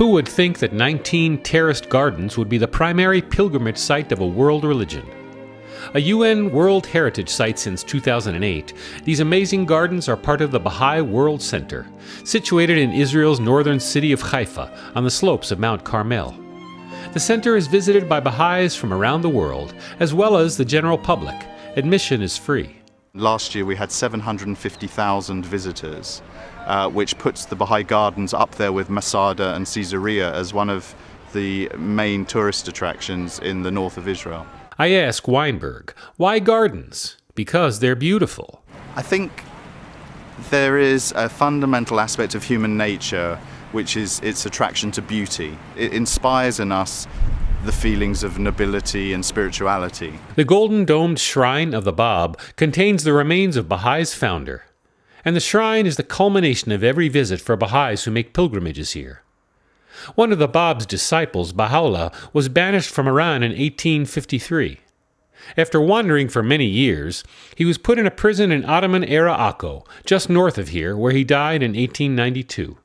Who would think that 19 terraced gardens would be the primary pilgrimage site of a world religion? A UN World Heritage Site since 2008, these amazing gardens are part of the Bahai World Center, situated in Israel's northern city of Haifa on the slopes of Mount Carmel. The center is visited by Baha'is from around the world, as well as the general public. Admission is free. Last year we had 750,000 visitors, which puts the Bahai Gardens up there with Masada and Caesarea as one of the main tourist attractions in the north of Israel. I ask Weinberg, why gardens? Because they're beautiful. I think there is a fundamental aspect of human nature, which is its attraction to beauty. It inspires in us the feelings of nobility and spirituality. The golden domed shrine of the Bab contains the remains of Bahai's founder, and the shrine is the culmination of every visit for Baha'is who make pilgrimages here. One of the Bab's disciples, Baha'u'llah, was banished from Iran in 1853. After wandering for many years, he was put in a prison in Ottoman-era Akko, just north of here, where he died in 1892.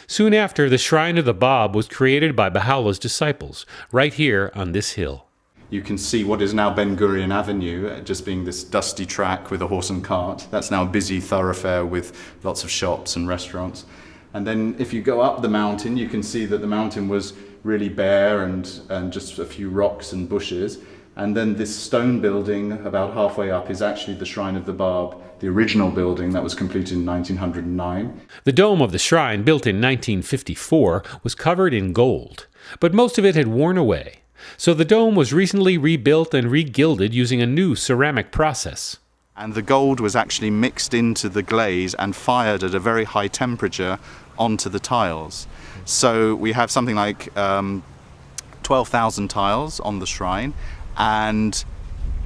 Soon after, the Shrine of the Bab was created by Baha'u'llah's disciples, right here on this hill. You can see what is now Ben Gurion Avenue, just being this dusty track with a horse and cart. That's now a busy thoroughfare with lots of shops and restaurants. And then if you go up the mountain, you can see that the mountain was really bare and just a few rocks and bushes. And then this stone building about halfway up is actually the Shrine of the Bab, the original building that was completed in 1909. The dome of the shrine, built in 1954, was covered in gold, but most of it had worn away. So the dome was recently rebuilt and re-gilded using a new ceramic process. And the gold was actually mixed into the glaze and fired at a very high temperature onto the tiles. So we have something like 12,000 tiles on the shrine, and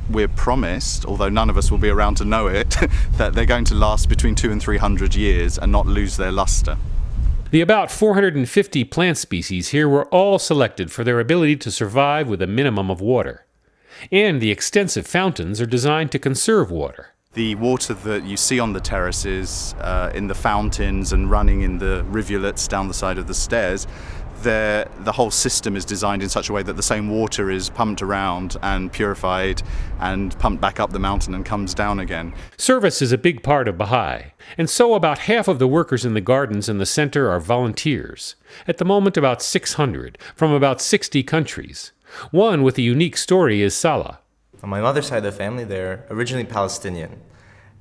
we're promised, although none of us will be around to know it, that they're going to last between 200 and 300 years and not lose their luster. The about 450 plant species here were all selected for their ability to survive with a minimum of water. And the extensive fountains are designed to conserve water. The water that you see on the terraces, in the fountains and running in the rivulets down the side of the stairs, the whole system is designed in such a way that the same water is pumped around and purified and pumped back up the mountain and comes down again. Service is a big part of Bahai, and so about half of the workers in the gardens in the center are volunteers. At the moment, about 600, from about 60 countries. One with a unique story is Salah. On my mother's side of the family, they're originally Palestinian.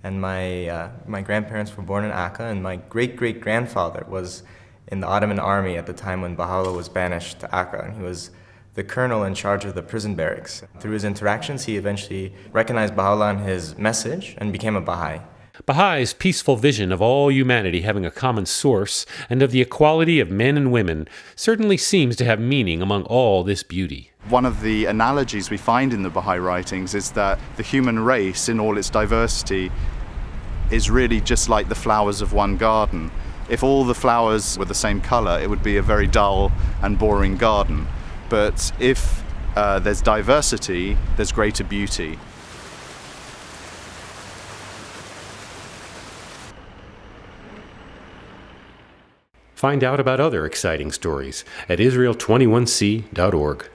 And my grandparents were born in Akka, and my great-great-grandfather was in the Ottoman army at the time when Baha'u'llah was banished to Akka, and he was the colonel in charge of the prison barracks. Through his interactions, he eventually recognized Baha'u'llah and his message and became a Baha'i. Bahai's peaceful vision of all humanity having a common source and of the equality of men and women certainly seems to have meaning among all this beauty. One of the analogies we find in the Baha'i writings is that the human race, in all its diversity, is really just like the flowers of one garden. If all the flowers were the same color, it would be a very dull and boring garden. But if there's diversity, there's greater beauty. Find out about other exciting stories at Israel21c.org.